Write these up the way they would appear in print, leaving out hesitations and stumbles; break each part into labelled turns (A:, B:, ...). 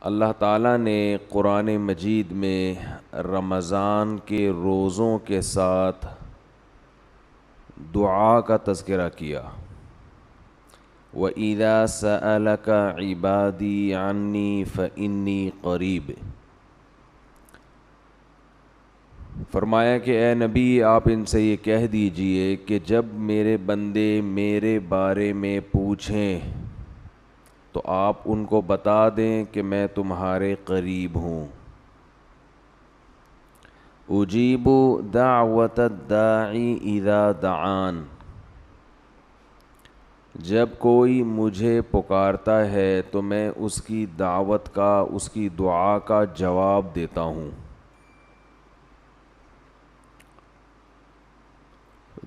A: اللہ تعالیٰ نے قرآن مجید میں رمضان کے روزوں کے ساتھ دعا کا تذکرہ کیا۔ وَإِذَا سَأَلَكَ عِبَادِي عَنِّي فَإِنِّي قَرِيبٌ، فرمایا کہ اے نبی آپ ان سے یہ کہہ دیجئے کہ جب میرے بندے میرے بارے میں پوچھیں تو آپ ان کو بتا دیں کہ میں تمہارے قریب ہوں۔ اجیب دعوت الداعی اذا دعان، جب کوئی مجھے پکارتا ہے تو میں اس کی دعوت کا، اس کی دعا کا جواب دیتا ہوں۔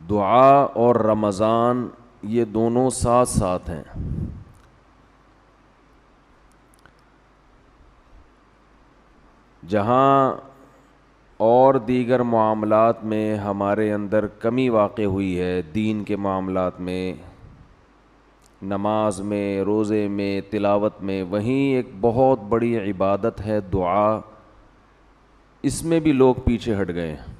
A: دعا اور رمضان یہ دونوں ساتھ ساتھ ہیں۔ جہاں اور دیگر معاملات میں ہمارے اندر کمی واقع ہوئی ہے، دین کے معاملات میں، نماز میں، روزے میں، تلاوت میں، وہیں ایک بہت بڑی عبادت ہے دعا، اس میں بھی لوگ پیچھے ہٹ گئے ہیں۔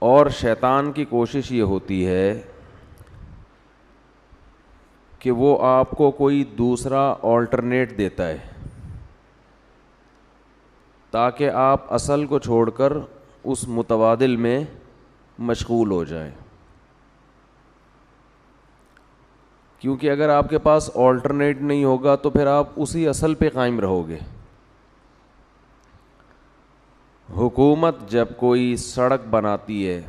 A: اور شیطان کی کوشش یہ ہوتی ہے کہ وہ آپ کو کوئی دوسرا آلٹرنیٹ دیتا ہے تاکہ آپ اصل کو چھوڑ کر اس متبادل میں مشغول ہو جائیں، کیونکہ اگر آپ کے پاس آلٹرنیٹ نہیں ہوگا تو پھر آپ اسی اصل پہ قائم رہو گے۔ حکومت جب کوئی سڑک بناتی ہے،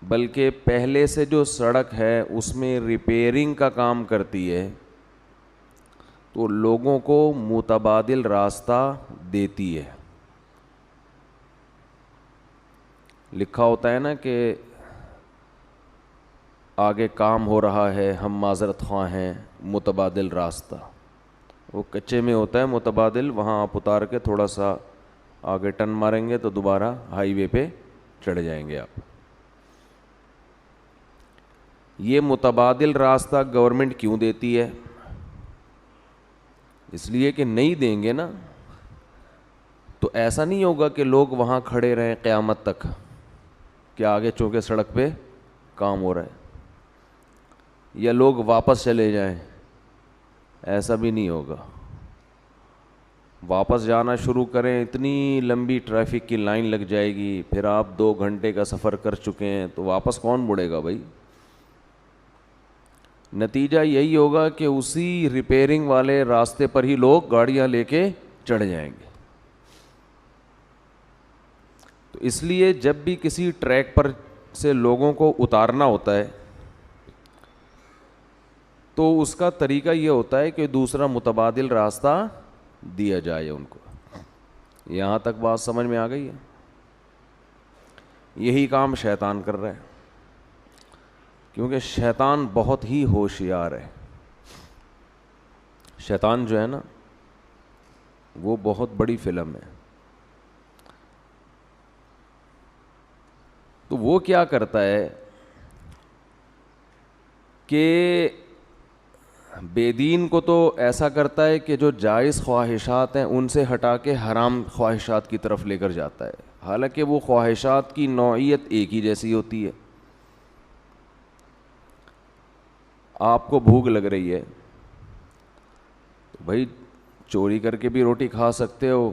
A: بلکہ پہلے سے جو سڑک ہے اس میں ریپیئرنگ کا کام کرتی ہے، تو لوگوں کو متبادل راستہ دیتی ہے۔ لکھا ہوتا ہے نا کہ آگے کام ہو رہا ہے، ہم معذرت خواہ ہیں، متبادل راستہ۔ وہ کچے میں ہوتا ہے متبادل، وہاں آپ اتار کے تھوڑا سا آگے ٹرن ماریں گے تو دوبارہ ہائی وے پہ چڑھ جائیں گے آپ۔ یہ متبادل راستہ گورنمنٹ کیوں دیتی ہے؟ اس لیے کہ نہیں دیں گے نا تو ایسا نہیں ہوگا کہ لوگ وہاں کھڑے رہیں قیامت تک کہ آگے چونکہ سڑک پہ کام ہو رہا ہے، یا لوگ واپس چلے جائیں، ایسا بھی نہیں ہوگا۔ واپس جانا شروع کریں، اتنی لمبی ٹریفک کی لائن لگ جائے گی، پھر آپ 2 گھنٹے کا سفر کر چکے ہیں تو واپس کون مڑے گا بھائی؟ نتیجہ یہی ہوگا کہ اسی ریپیئرنگ والے راستے پر ہی لوگ گاڑیاں لے کے چڑھ جائیں گے۔ تو اس لیے جب بھی کسی ٹریک پر سے لوگوں کو اتارنا ہوتا ہے تو اس کا طریقہ یہ ہوتا ہے کہ دوسرا متبادل راستہ دیا جائے ان کو۔ یہاں تک بات سمجھ میں آ گئی ہے؟ یہی کام شیطان کر رہا ہے، کیونکہ شیطان بہت ہی ہوشیار ہے۔ شیطان جو ہے نا وہ بہت بڑی فلم ہے۔ تو وہ کیا کرتا ہے کہ بے دین کو تو ایسا کرتا ہے کہ جو جائز خواہشات ہیں ان سے ہٹا کے حرام خواہشات کی طرف لے کر جاتا ہے، حالانکہ وہ خواہشات کی نوعیت ایک ہی جیسی ہوتی ہے۔ آپ کو بھوک لگ رہی ہے تو بھائی چوری کر کے بھی روٹی کھا سکتے ہو،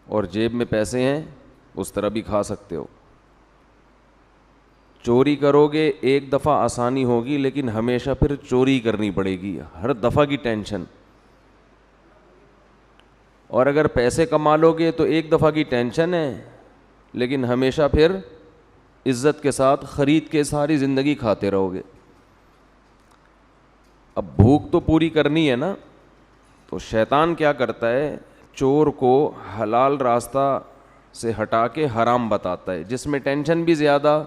A: اور جیب میں پیسے ہیں اس طرح بھی کھا سکتے ہو۔ چوری کرو گے ایک دفعہ آسانی ہوگی، لیکن ہمیشہ پھر چوری کرنی پڑے گی، ہر دفعہ کی ٹینشن۔ اور اگر پیسے کما لو گے تو ایک دفعہ کی ٹینشن ہے، لیکن ہمیشہ پھر عزت کے ساتھ خرید کے ساری زندگی کھاتے رہو گے۔ اب بھوک تو پوری کرنی ہے نا، تو شیطان کیا کرتا ہے، چور کو حلال راستہ سے ہٹا کے حرام بتاتا ہے، جس میں ٹینشن بھی زیادہ،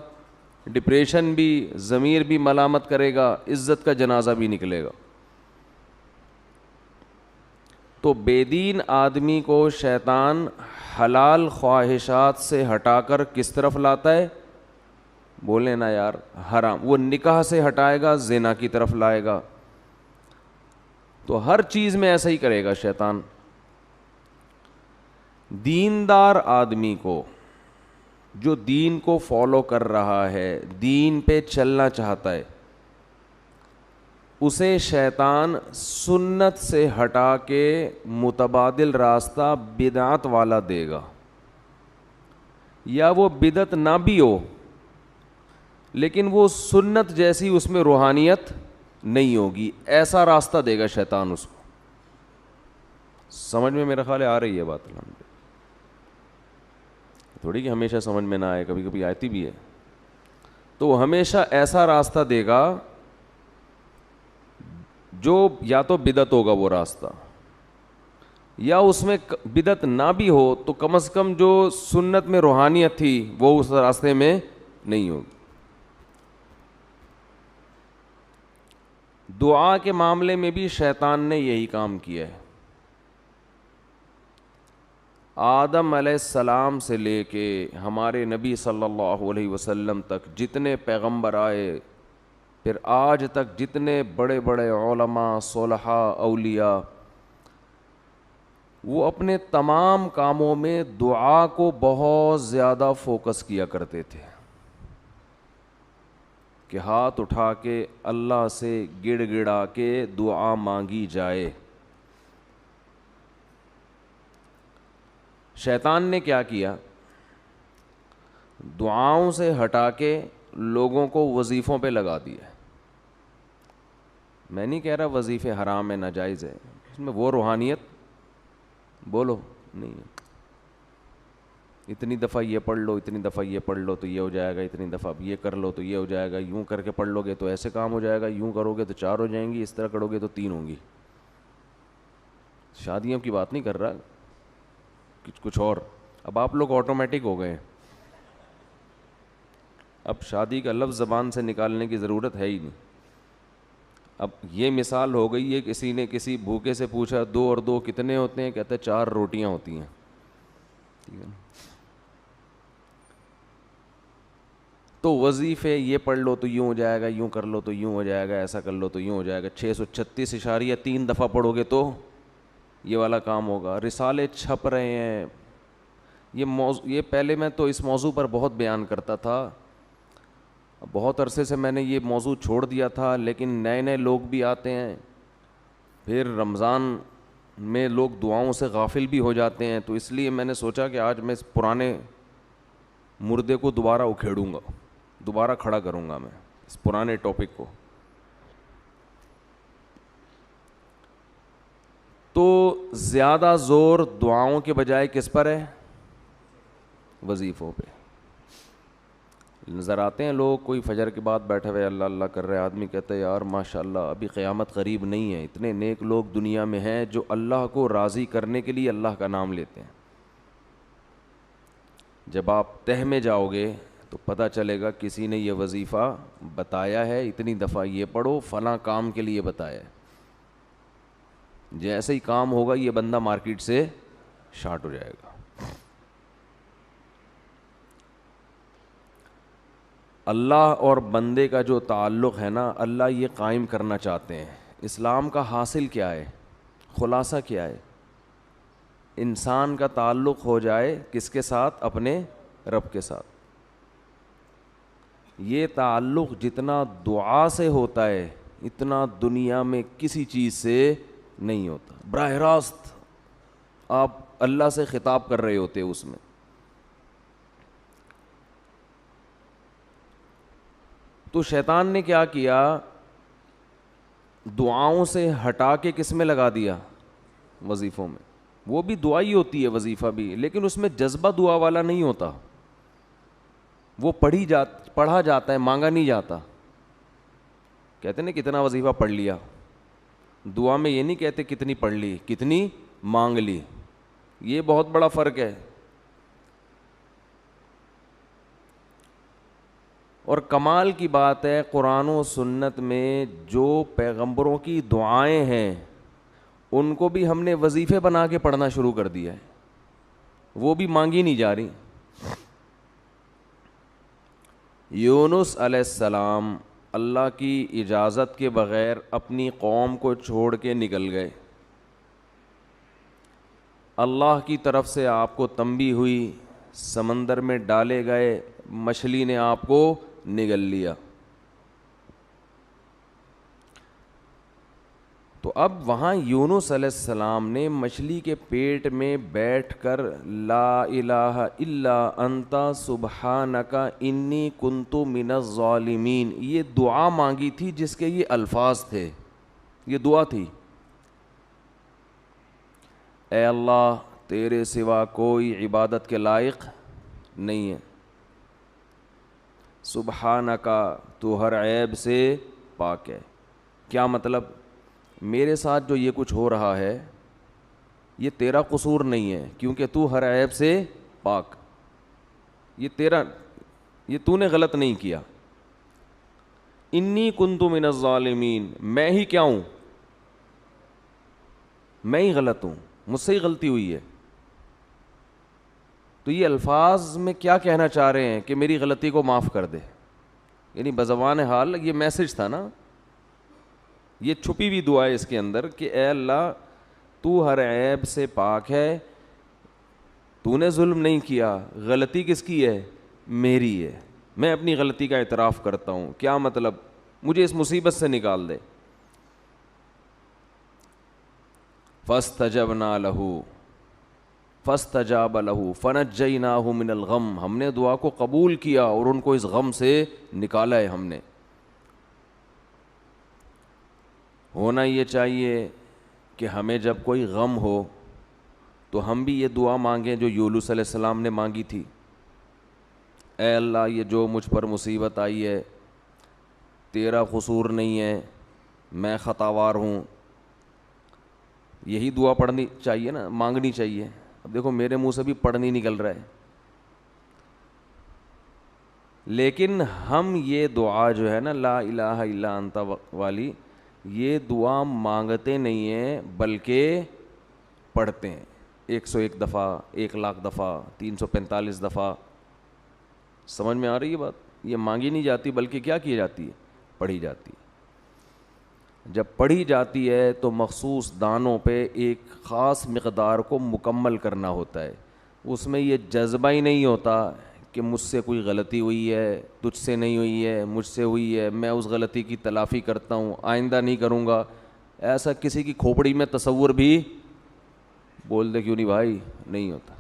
A: ڈپریشن بھی، ضمیر بھی ملامت کرے گا، عزت کا جنازہ بھی نکلے گا۔ تو بے دین آدمی کو شیطان حلال خواہشات سے ہٹا کر کس طرف لاتا ہے؟ بولے نا یار حرام، وہ نکاح سے ہٹائے گا زنا کی طرف لائے گا. تو ہر چیز میں ایسا ہی کرے گا شیطان. دیندار آدمی کو جو دین کو فالو کر رہا ہے، دین پہ چلنا چاہتا ہے، اسے شیطان سنت سے ہٹا کے متبادل راستہ بدعت والا دے گا. یا وہ بدعت نہ بھی ہو لیکن وہ سنت جیسی اس میں روحانیت نہیں ہوگی، ایسا راستہ دے گا شیطان اس کو. سمجھ میں میرا خیال ہے آ رہی ہے بات؟ تھوڑی کہ ہمیشہ سمجھ میں نہ آئے، کبھی کبھی آتی بھی ہے. تو وہ ہمیشہ ایسا راستہ دے گا جو یا تو بدعت ہوگا وہ راستہ، یا اس میں بدعت نہ بھی ہو تو کم از کم جو سنت میں روحانیت تھی وہ اس راستے میں نہیں ہوگی. دعا کے معاملے میں بھی شیطان نے یہی کام کیا ہے. آدم علیہ السلام سے لے کے ہمارے نبی صلی اللہ علیہ وسلم تک جتنے پیغمبر آئے، پھر آج تک جتنے بڑے بڑے علماء، صلحاء، اولیاء، وہ اپنے تمام کاموں میں دعا کو بہت زیادہ فوکس کیا کرتے تھے کہ ہاتھ اٹھا کے اللہ سے گڑ گڑا کے دعا مانگی جائے. شیطان نے کیا کیا؟ دعاؤں سے ہٹا کے لوگوں کو وظیفوں پہ لگا دیا. میں نہیں کہہ رہا وظیفے حرام ہے، ناجائز ہے، اس میں وہ روحانیت بولو نہیں ہے. اتنی دفعہ یہ پڑھ لو، اتنی دفعہ یہ پڑھ لو تو یہ ہو جائے گا، اتنی دفعہ یہ کر لو تو یہ ہو جائے گا، یوں کر کے پڑھ لو گے تو ایسے کام ہو جائے گا، یوں کرو گے تو 4 ہو جائیں گی، اس طرح کرو گے تو 3 ہوں گی. شادیوں کی بات نہیں کر رہا، کچھ اور. اب آپ لوگ آٹومیٹک ہو گئے ہیں، اب شادی کا لفظ زبان سے نکالنے کی ضرورت ہے ہی نہیں. اب یہ مثال ہو گئی ہے، کسی نے کسی بھوکے سے پوچھا 2 اور 2 کتنے ہوتے ہیں؟ کہتے ہیں 4 روٹیاں ہوتی ہیں. ٹھیک ہے نا؟ تو وظیفے یہ پڑھ لو تو یوں ہو جائے گا، یوں کر لو تو یوں ہو جائے گا، ایسا کر لو تو یوں ہو جائے گا، 636.3 دفعہ پڑھو گے تو یہ والا کام ہوگا. رسالے چھپ رہے ہیں. یہ پہلے میں تو اس موضوع پر بہت بیان کرتا تھا، بہت عرصے سے میں نے یہ موضوع چھوڑ دیا تھا، لیکن نئے نئے لوگ بھی آتے ہیں، پھر رمضان میں لوگ دعاؤں سے غافل بھی ہو جاتے ہیں. تو اس لیے میں نے سوچا کہ آج میں اس پرانے مردے کو دوبارہ اکھیڑوں گا، دوبارہ کھڑا کروں گا میں اس پرانے ٹاپک کو. تو زیادہ زور دعاؤں کے بجائے کس پر ہے؟ وظیفوں پہ. نظر آتے ہیں لوگ، کوئی فجر کے بعد بیٹھے ہوئے اللہ اللہ کر رہے، آدمی کہتا ہے یار ماشاءاللہ ابھی قیامت قریب نہیں ہے. اتنے نیک لوگ دنیا میں ہیں جو اللہ کو راضی کرنے کے لیے اللہ کا نام لیتے ہیں. جب آپ تہ میں جاؤ گے تو پتہ چلے گا کسی نے یہ وظیفہ بتایا ہے، اتنی دفعہ یہ پڑھو، فلاں کام کے لیے بتایا ہے. جیسے ہی کام ہوگا یہ بندہ مارکیٹ سے شارٹ ہو جائے گا. اللہ اور بندے کا جو تعلق ہے نا، اللہ یہ قائم کرنا چاہتے ہیں. اسلام کا حاصل کیا ہے؟ خلاصہ کیا ہے؟ انسان کا تعلق ہو جائے کس کے ساتھ؟ اپنے رب کے ساتھ. یہ تعلق جتنا دعا سے ہوتا ہے اتنا دنیا میں کسی چیز سے نہیں ہوتا. براہ راست آپ اللہ سے خطاب کر رہے ہوتے اس میں. تو شیطان نے کیا کیا؟ دعاؤں سے ہٹا کے کس میں لگا دیا؟ وظیفوں میں. وہ بھی دعا ہی ہوتی ہے وظیفہ بھی، لیکن اس میں جذبہ دعا والا نہیں ہوتا. وہ پڑھا جاتا ہے، مانگا نہیں جاتا. کہتے ہیں نا کتنا وظیفہ پڑھ لیا. دعا میں یہ نہیں کہتے کتنی پڑھ لی، کتنی مانگ لی. یہ بہت بڑا فرق ہے. اور کمال کی بات ہے قرآن و سنت میں جو پیغمبروں کی دعائیں ہیں ان کو بھی ہم نے وظیفے بنا کے پڑھنا شروع کر دیا ہے، وہ بھی مانگی نہیں جا رہی. یونس علیہ السلام اللہ کی اجازت کے بغیر اپنی قوم کو چھوڑ کے نکل گئے. اللہ کی طرف سے آپ کو تنبیہ ہوئی, سمندر میں ڈالے گئے, مچھلی نے آپ کو نگل لیا. تو اب وہاں یونس علیہ السلام نے مچھلی کے پیٹ میں بیٹھ کر لا الہ الا انت سبحانک انی کنت من الظالمین یہ دعا مانگی تھی, جس کے یہ الفاظ تھے. یہ دعا تھی, اے اللہ تیرے سوا کوئی عبادت کے لائق نہیں ہے, سبحانکا تو ہر عیب سے پاک ہے. کیا مطلب؟ میرے ساتھ جو یہ کچھ ہو رہا ہے یہ تیرا قصور نہیں ہے, کیونکہ تو ہر عیب سے پاک, یہ تو نے غلط نہیں کیا. انی کنت من الظالمین, میں ہی کیا ہوں, میں ہی غلط ہوں, مجھ سے ہی غلطی ہوئی ہے. تو یہ الفاظ میں کیا کہنا چاہ رہے ہیں کہ میری غلطی کو معاف کر دے, یعنی بزبان حال یہ میسج تھا نا, یہ چھپی ہوئی دعا ہے اس کے اندر کہ اے اللہ تو ہر عیب سے پاک ہے, تو نے ظلم نہیں کیا, غلطی کس کی ہے, میری ہے, میں اپنی غلطی کا اعتراف کرتا ہوں. کیا مطلب؟ مجھے اس مصیبت سے نکال دے. فاستجبنا لہ فاستجاب لہ فنجیناہ من الغم, ہم نے دعا کو قبول کیا اور ان کو اس غم سے نکالا ہے ہم نے. ہونا یہ چاہیے کہ ہمیں جب کوئی غم ہو تو ہم بھی یہ دعا مانگیں جو یونس علیہ السلام نے مانگی تھی, اے اللہ یہ جو مجھ پر مصیبت آئی ہے تیرا قصور نہیں ہے, میں خطاوار ہوں. یہی دعا پڑھنی چاہیے نا, مانگنی چاہیے. اب دیکھو میرے منہ سے بھی پڑھ نہیں نکل رہا ہے, لیکن ہم یہ دعا جو ہے نا لا الہ الا انت والی, یہ دعا مانگتے نہیں ہیں بلکہ پڑھتے ہیں 101 دفعہ, 1,00,000 دفعہ, 345 دفعہ. سمجھ میں آ رہی ہے بات؟ یہ مانگی نہیں جاتی بلکہ کیا کی جاتی ہے, پڑھی جاتی ہے. جب پڑھی جاتی ہے تو مخصوص دانوں پہ ایک خاص مقدار کو مکمل کرنا ہوتا ہے. اس میں یہ جذبہ ہی نہیں ہوتا کہ مجھ سے کوئی غلطی ہوئی ہے, تجھ سے نہیں ہوئی ہے, مجھ سے ہوئی ہے, میں اس غلطی کی تلافی کرتا ہوں, آئندہ نہیں کروں گا. ایسا کسی کی کھوپڑی میں تصور بھی, بول دے کیوں نہیں بھائی, نہیں ہوتا.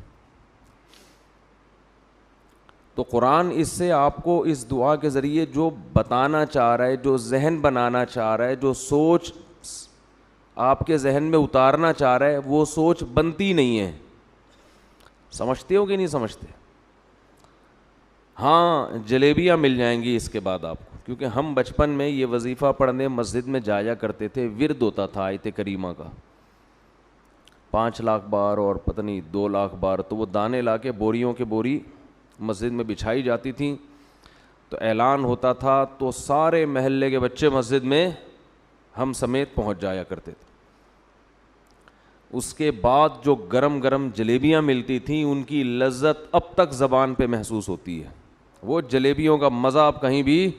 A: تو قرآن اس سے آپ کو اس دعا کے ذریعے جو بتانا چاہ رہا ہے, جو ذہن بنانا چاہ رہا ہے, جو سوچ آپ کے ذہن میں اتارنا چاہ رہا ہے, وہ سوچ بنتی نہیں ہے. سمجھتے ہو کہ نہیں سمجھتے؟ ہاں جلیبیاں مل جائیں گی اس کے بعد آپ کو, کیونکہ ہم بچپن میں یہ وظیفہ پڑھنے مسجد میں جایا کرتے تھے, ورد ہوتا تھا آیت کریمہ کا 5,00,000 بار اور پتہ نہیں 2,00,000 بار. تو وہ دانے لا کے بوریوں کے بوری مسجد میں بچھائی جاتی تھیں, تو اعلان ہوتا تھا تو سارے محلے کے بچے مسجد میں ہم سمیت پہنچ جایا کرتے تھے. اس کے بعد جو گرم گرم جلیبیاں ملتی تھیں ان کی لذت اب تک زبان پہ محسوس ہوتی ہے. وہ جلیبیوں کا مزہ اب کہیں بھی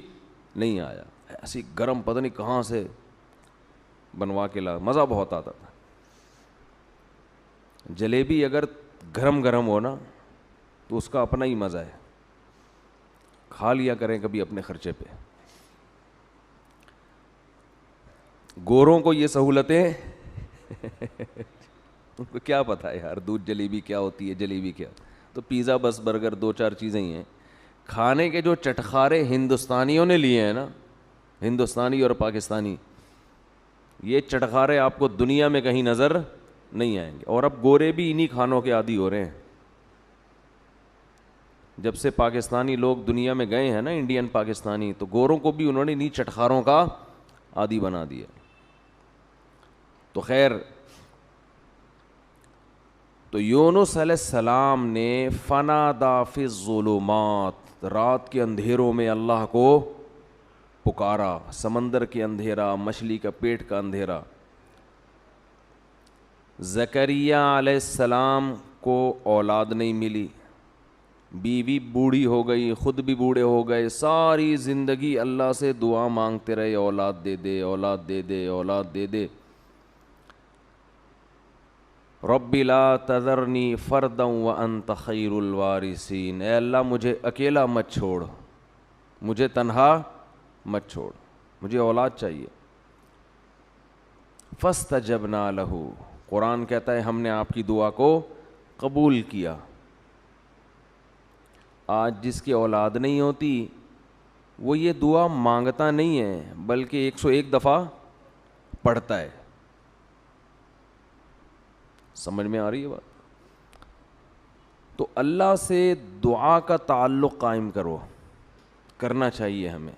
A: نہیں آیا, ایسی گرم پتہ نہیں کہاں سے بنوا کے لا, مزہ بہت آتا تھا. جلیبی اگر گرم گرم ہو نا تو اس کا اپنا ہی مزہ ہے, کھا لیا کریں کبھی اپنے خرچے پہ. گوروں کو یہ سہولتیں ان کو کیا پتہ ہے یار, دودھ جلیبی کیا ہوتی ہے, جلیبی کیا, تو پیزا بس برگر 2-4 چیزیں ہی ہیں. کھانے کے جو چٹخارے ہندوستانیوں نے لیے ہیں نا, ہندوستانی اور پاکستانی, یہ چٹخارے آپ کو دنیا میں کہیں نظر نہیں آئیں گے. اور اب گورے بھی انہی کھانوں کے عادی ہو رہے ہیں. جب سے پاکستانی لوگ دنیا میں گئے ہیں نا, انڈین پاکستانی, تو گوروں کو بھی انہوں نے انہی چٹخاروں کا عادی بنا دیا. تو خیر, تو یونس علیہ السلام نے فنادا فی الظلمات, رات کے اندھیروں میں اللہ کو پکارا, سمندر کے اندھیرا, مچھلی کا پیٹ کا اندھیرا. زکریا علیہ السلام کو اولاد نہیں ملی, بیوی بوڑھی ہو گئی, خود بھی بوڑھے ہو گئے, ساری زندگی اللہ سے دعا مانگتے رہے, اولاد دے دے, اولاد دے دے, اولاد دے دے. رب لا تذرنی فردا وانت خیر الوارثین, اے اللہ مجھے اکیلا مت چھوڑ, مجھے تنہا مت چھوڑ, مجھے اولاد چاہیے. فاستجبنا لہ, قرآن کہتا ہے ہم نے آپ کی دعا کو قبول کیا. آج جس کی اولاد نہیں ہوتی وہ یہ دعا مانگتا نہیں ہے بلکہ 101 دفعہ پڑھتا ہے. سمجھ میں آ رہی ہے بات؟ تو اللہ سے دعا کا تعلق قائم کرنا چاہیے ہمیں.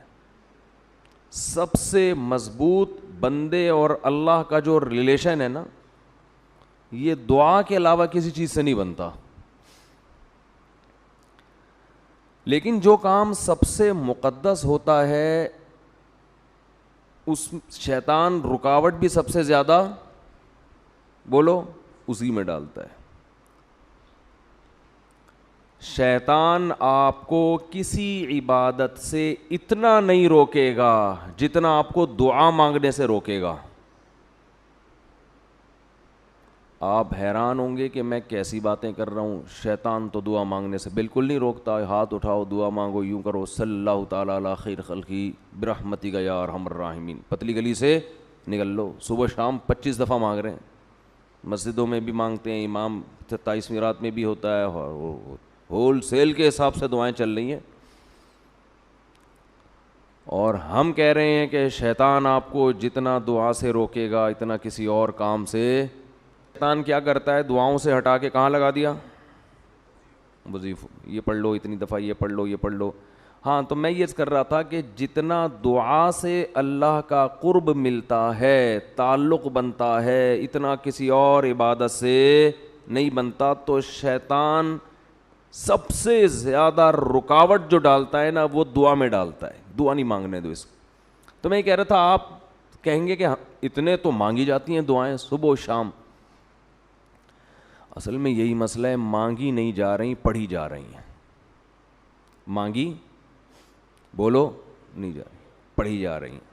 A: سب سے مضبوط بندے اور اللہ کا جو ریلیشن ہے نا, یہ دعا کے علاوہ کسی چیز سے نہیں بنتا. لیکن جو کام سب سے مقدس ہوتا ہے اس شیطان رکاوٹ بھی سب سے زیادہ بولو اسی میں ڈالتا ہے. شیطان آپ کو کسی عبادت سے اتنا نہیں روکے گا جتنا آپ کو دعا مانگنے سے روکے گا. آپ حیران ہوں گے کہ میں کیسی باتیں کر رہا ہوں. شیطان تو دعا مانگنے سے بالکل نہیں روکتا. ہاتھ اٹھاؤ, دعا مانگو, یوں کرو, صلی اللہ تعالیٰ علی خیر خلقی برحمتک یا ارحم الراحمین, پتلی گلی سے نکل لو. صبح شام 25 دفعہ مانگ رہے ہیں, مسجدوں میں بھی مانگتے ہیں, امام 27ویں رات میں بھی ہوتا ہے, ہول سیل کے حساب سے دعائیں چل رہی ہیں. اور ہم کہہ رہے ہیں کہ شیطان آپ کو جتنا دعا سے روکے گا اتنا کسی اور کام سے. شیطان کیا کرتا ہے, دعاؤں سے ہٹا کے کہاں لگا دیا, وظیفہ, یہ پڑھ لو اتنی دفعہ, یہ پڑھ لو, یہ پڑھ لو. ہاں تو میں یہ کر رہا تھا کہ جتنا دعا سے اللہ کا قرب ملتا ہے, تعلق بنتا ہے, اتنا کسی اور عبادت سے نہیں بنتا. تو شیطان سب سے زیادہ رکاوٹ جو ڈالتا ہے نا وہ دعا میں ڈالتا ہے. دعا نہیں مانگنے دو اس کو. تو میں یہ کہہ رہا تھا, آپ کہیں گے کہ اتنے تو مانگی جاتی ہیں دعائیں صبح و شام. اصل میں یہی مسئلہ ہے, مانگی نہیں جا رہی, پڑھی جا رہی ہیں. مانگی بولو نہیں جا رہی, پڑھی جا رہی ہیں.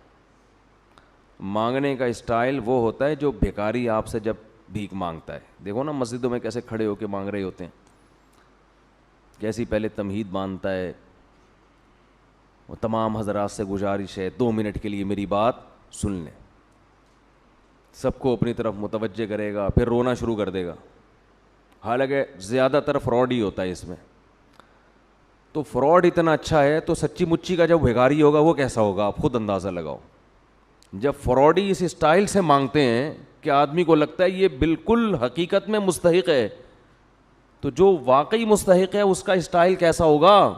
A: مانگنے کا اسٹائل وہ ہوتا ہے جو بھیکاری آپ سے جب بھیک مانگتا ہے. دیکھو نا مسجدوں میں کیسے کھڑے ہو کے مانگ رہے ہوتے ہیں, کیسی پہلے تمہید باندھتا ہے. وہ تمام حضرات سے گزارش ہے 2 منٹ کے لیے میری بات سن لیں. سب کو اپنی طرف متوجہ کرے گا, پھر رونا شروع کر دے گا. حالانکہ زیادہ تر فراڈ ہی ہوتا ہے اس میں. تو فراڈ اتنا اچھا ہے تو سچی مچی کا جب بھیکاری ہوگا وہ کیسا ہوگا آپ خود اندازہ لگاؤ. جب فراڈی اس اسٹائل سے مانگتے ہیں کہ آدمی کو لگتا ہے یہ بالکل حقیقت میں مستحق ہے, تو جو واقعی مستحق ہے اس کا اسٹائل کیسا ہوگا.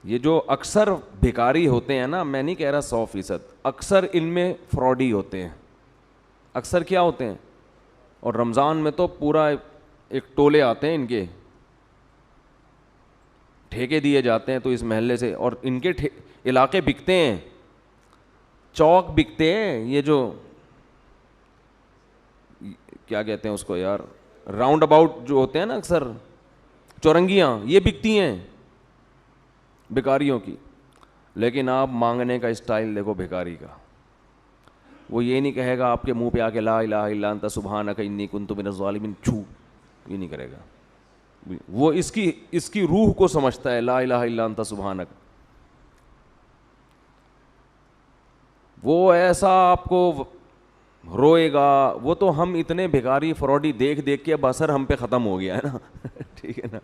A: یہ جو اکثر بھیکاری ہوتے ہیں نا, میں نہیں کہہ رہا 100%, اکثر ان میں فراڈی ہوتے ہیں. اکثر کیا ہوتے ہیں, اور رمضان میں تو پورا ایک ٹولے آتے ہیں ان کے, ٹھیکے دیے جاتے ہیں تو اس محلے سے, اور ان کے علاقے بکتے ہیں, چوک بکتے ہیں. یہ جو کیا کہتے ہیں اس کو یار, راؤنڈ اباؤٹ جو ہوتے ہیں نا اکثر, چورنگیاں, یہ بکتی ہیں بھکاریوں کی. لیکن آپ مانگنے کا اسٹائل دیکھو بھکاری کا. وہ یہ نہیں کہے گا آپ کے منہ پہ آ کے لا الہ الا انت سبحانک انی کنت من الظالمین, یہ نہیں کرے گا. وہ اس کی روح کو سمجھتا ہے, لا الہ الا انت سبحانک. وہ ایسا آپ کو روئے گا. وہ تو ہم اتنے بھکاری فراڈی دیکھ دیکھ کے اب اثر ہم پہ ختم ہو گیا ہے نا ٹھیک ہے نا.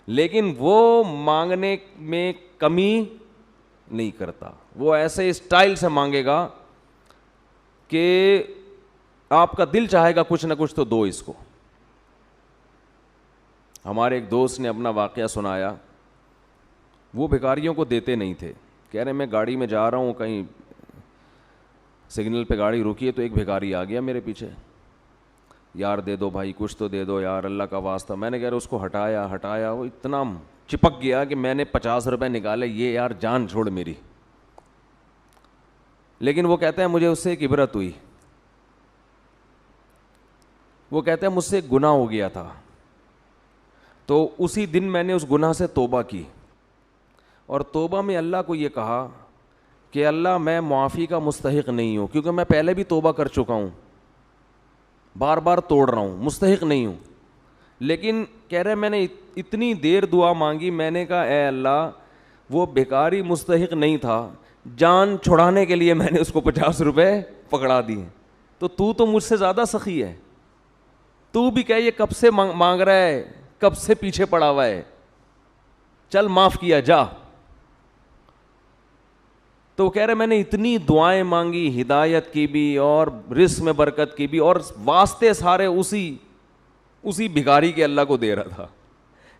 A: لیکن وہ مانگنے میں کمی نہیں کرتا. وہ ایسے اسٹائل سے مانگے گا کہ آپ کا دل چاہے گا کچھ نہ کچھ تو دو اس کو. ہمارے ایک دوست نے اپنا واقعہ سنایا. وہ بھکاریوں کو دیتے نہیں تھے. کہہ رہے میں گاڑی میں جا رہا ہوں, کہیں سگنل پہ گاڑی رکی ہے تو ایک بھکاری آ گیا میرے پیچھے, یار دے دو بھائی, کچھ تو دے دو یار, اللہ کا واسطہ. میں نے کہہ رہا اس کو ہٹایا, وہ اتنا چپک گیا کہ میں نے 50 روپے نکالے, یہ یار جان چھوڑ میری. لیکن وہ کہتے ہیں مجھے اس سے ایک عبرت ہوئی. وہ کہتا ہے مجھ سے گناہ ہو گیا تھا، تو اسی دن میں نے اس گناہ سے توبہ کی، اور توبہ میں اللہ کو یہ کہا کہ اللہ میں معافی کا مستحق نہیں ہوں، کیونکہ میں پہلے بھی توبہ کر چکا ہوں، بار بار توڑ رہا ہوں، مستحق نہیں ہوں. لیکن کہہ رہے میں نے اتنی دیر دعا مانگی، میں نے کہا اے اللہ وہ بیکاری مستحق نہیں تھا، جان چھڑانے کے لیے میں نے اس کو 50 روپے پکڑا دیے، تو مجھ سے زیادہ سخی ہے، تو بھی کہ یہ کب سے مانگ رہا ہے، کب سے پیچھے پڑا ہوا ہے، چل معاف کیا جا. تو کہہ رہے میں نے اتنی دعائیں مانگی، ہدایت کی بھی اور رزق میں برکت کی بھی، اور واسطے سارے اسی بھکاری کے اللہ کو دے رہا تھا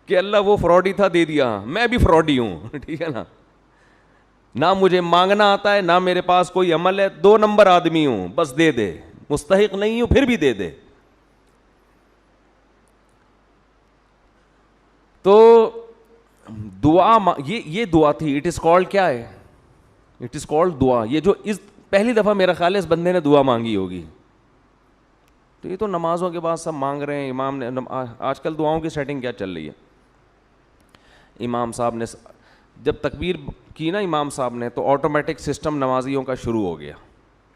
A: کہ اللہ وہ فراڈی تھا دے دیا، میں بھی فراڈی ہوں. ٹھیک ہے نا، نہ مجھے مانگنا آتا ہے، نہ میرے پاس کوئی عمل ہے، 2 نمبر آدمی ہوں، بس دے دے، مستحق نہیں ہوں پھر بھی دے دے. تو دعا یہ دعا تھی. اٹ از کالڈ کیا ہے؟ اٹ از کالڈ دعا. یہ جو اس پہلی دفعہ میرا خیال ہے اس بندے نے دعا مانگی ہوگی. تو یہ تو نمازوں کے بعد سب مانگ رہے ہیں. امام نے آج کل دعاؤں کی سیٹنگ کیا چل رہی ہے، امام صاحب نے جب تکبیر کی نا امام صاحب نے، تو آٹومیٹک سسٹم نمازیوں کا شروع ہو گیا.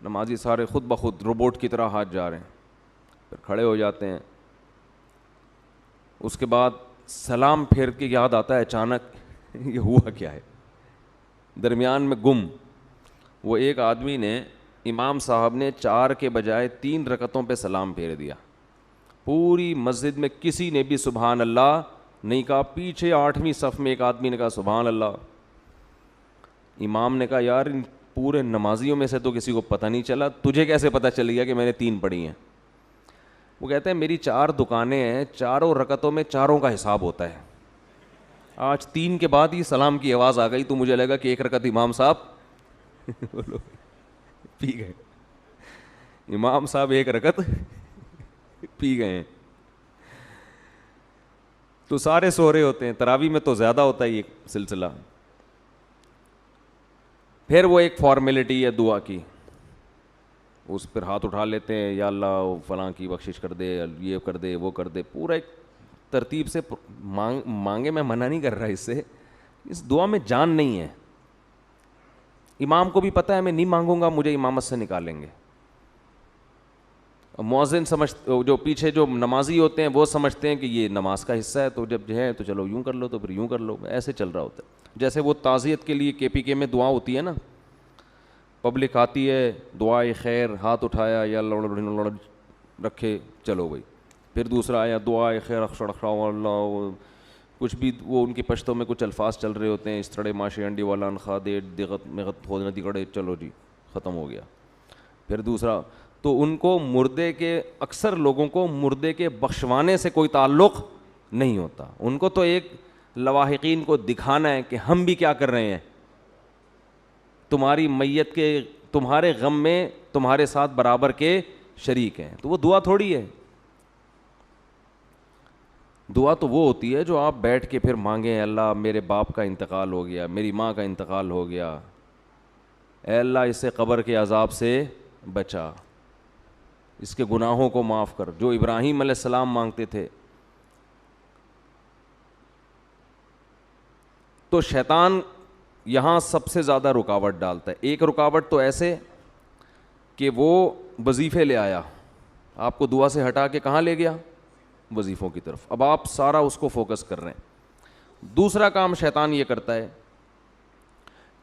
A: نمازی سارے خود بخود روبوٹ کی طرح ہاتھ جا رہے ہیں، پھر کھڑے ہو جاتے ہیں. اس کے بعد سلام پھیر کے یاد آتا ہے اچانک یہ ہوا کیا ہے، درمیان میں گم. وہ ایک آدمی نے، امام صاحب نے 4 کے بجائے 3 رکعتوں پہ سلام پھیر دیا. پوری مسجد میں کسی نے بھی سبحان اللہ نہیں کہا. پیچھے 8ویں صف میں ایک آدمی نے کہا سبحان اللہ. امام نے کہا یار ان پورے نمازیوں میں سے تو کسی کو پتہ نہیں چلا، تجھے کیسے پتہ چل گیا کہ میں نے 3 پڑھی ہیں؟ وہ کہتے ہیں میری 4 دکانیں ہیں، 4 رکعتوں میں 4 کا حساب ہوتا ہے. آج 3 کے بعد ہی سلام کی آواز آ گئی تو مجھے لگا کہ 1 رکعت امام صاحب پی گئے. امام صاحب 1 رکعت پی گئے ہیں. تو سارے سو رہے ہوتے ہیں، تراویح میں تو زیادہ ہوتا ہے یہ سلسلہ. پھر وہ ایک فارمیلٹی ہے دعا کی، اس پر ہاتھ اٹھا لیتے ہیں، یا اللہ فلاں کی بخشش کر دے، یہ کر دے، وہ کر دے، پورا ایک ترتیب سے مانگے. میں منع نہیں کر رہا اس سے، اس دعا میں جان نہیں ہے. امام کو بھی پتہ ہے میں نہیں مانگوں گا مجھے امامت سے نکالیں گے. مؤذن جو پیچھے جو نمازی ہوتے ہیں وہ سمجھتے ہیں کہ یہ نماز کا حصہ ہے، تو جب جو ہے تو چلو یوں کر لو تو پھر یوں کر لو، ایسے چل رہا ہوتا ہے. جیسے وہ تعزیت کے لیے KPK میں دعا ہوتی ہے نا، پبلک آتی ہے دعائے خیر، ہاتھ اٹھایا یا اللہ رکھے چلو بھائی. پھر دوسرا آیا دعائے خیر اللہ، کچھ بھی وہ ان کی پشتوں میں کچھ الفاظ چل رہے ہوتے ہیں، اس طرح ماشی انڈی والا انخا دے دغت مغت خود ندی کڑے، چلو جی ختم ہو گیا. پھر دوسرا، تو ان کو مردے کے، اکثر لوگوں کو مردے کے بخشوانے سے کوئی تعلق نہیں ہوتا. ان کو تو ایک لواحقین کو دکھانا ہے کہ ہم بھی کیا کر رہے ہیں، تمہاری میت کے، تمہارے غم میں تمہارے ساتھ برابر کے شریک ہیں. تو وہ دعا تھوڑی ہے. دعا تو وہ ہوتی ہے جو آپ بیٹھ کے پھر مانگیں، اللہ میرے باپ کا انتقال ہو گیا، میری ماں کا انتقال ہو گیا، اے اللہ اسے قبر کے عذاب سے بچا، اس کے گناہوں کو معاف کر، جو ابراہیم علیہ السلام مانگتے تھے. تو شیطان یہاں سب سے زیادہ رکاوٹ ڈالتا ہے. ایک رکاوٹ تو ایسے کہ وہ وظیفے لے آیا، آپ کو دعا سے ہٹا کے کہاں لے گیا؟ وظیفوں کی طرف. اب آپ سارا اس کو فوکس کر رہے ہیں. دوسرا کام شیطان یہ کرتا ہے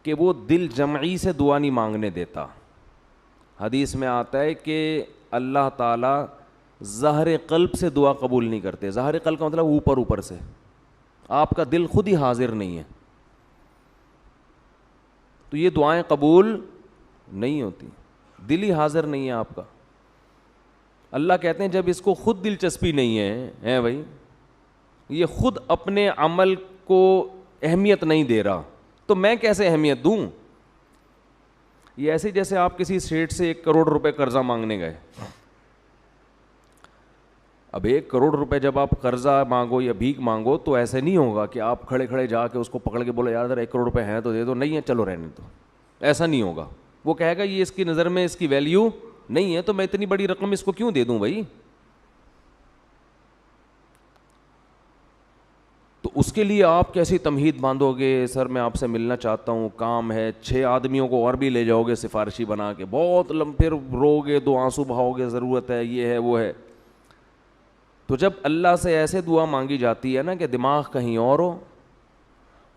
A: کہ وہ دل جمعی سے دعا نہیں مانگنے دیتا. حدیث میں آتا ہے کہ اللہ تعالیٰ ظاہر قلب سے دعا قبول نہیں کرتے. ظاہر قلب کا مطلب اوپر سے، آپ کا دل خود ہی حاضر نہیں ہے تو یہ دعائیں قبول نہیں ہوتی. دل ہی حاضر نہیں ہے آپ کا. اللہ کہتے ہیں جب اس کو خود دلچسپی نہیں ہے بھائی، یہ خود اپنے عمل کو اہمیت نہیں دے رہا تو میں کیسے اہمیت دوں؟ یہ ایسے جیسے آپ کسی سیٹ سے 1 کروڑ روپے قرضہ مانگنے گئے. اب 1 کروڑ روپے جب آپ قرضہ مانگو یا بھیک مانگو تو ایسے نہیں ہوگا کہ آپ کھڑے کھڑے جا کے اس کو پکڑ کے بولو یار ذرا 1 کروڑ روپے ہیں تو دے دو. نہیں ہے چلو رہنے دو، ایسا نہیں ہوگا. وہ کہے گا یہ اس کی نظر میں اس کی ویلیو نہیں ہے تو میں اتنی بڑی رقم اس کو کیوں دے دوں بھائی. اس کے لیے آپ کیسی تمہید باندھو گے؟ سر میں آپ سے ملنا چاہتا ہوں، کام ہے، 6 آدمیوں کو اور بھی لے جاؤ گے سفارشی بنا کے، بہت پھر رو گے، 2 آنسو بہاؤ گے، ضرورت ہے، یہ ہے وہ ہے. تو جب اللہ سے ایسے دعا مانگی جاتی ہے نا کہ دماغ کہیں اور ہو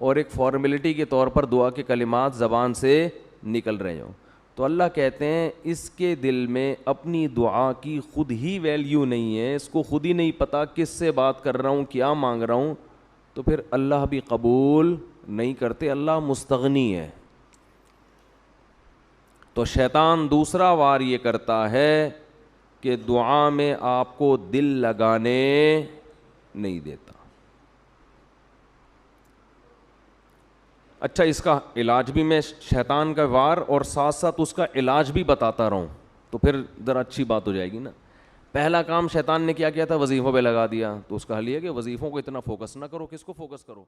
A: اور ایک فارمیلٹی کے طور پر دعا کے کلمات زبان سے نکل رہے ہوں، تو اللہ کہتے ہیں اس کے دل میں اپنی دعا کی خود ہی ویلیو نہیں ہے، اس کو خود ہی نہیں پتہ کس سے بات کر رہا ہوں، کیا مانگ رہا ہوں، تو پھر اللہ بھی قبول نہیں کرتے، اللہ مستغنی ہے. تو شیطان دوسرا وار یہ کرتا ہے کہ دعا میں آپ کو دل لگانے نہیں دیتا. اچھا، اس کا علاج بھی میں شیطان کا وار اور ساتھ ساتھ اس کا علاج بھی بتاتا رہوں تو پھر ذرا اچھی بات ہو جائے گی نا. پہلا کام شیطان نے کیا کیا تھا؟ وظیفوں پہ لگا دیا. تو اس کا حل یہ ہے کہ وظیفوں کو اتنا فوکس نہ کرو. کس کو فوکس کرو؟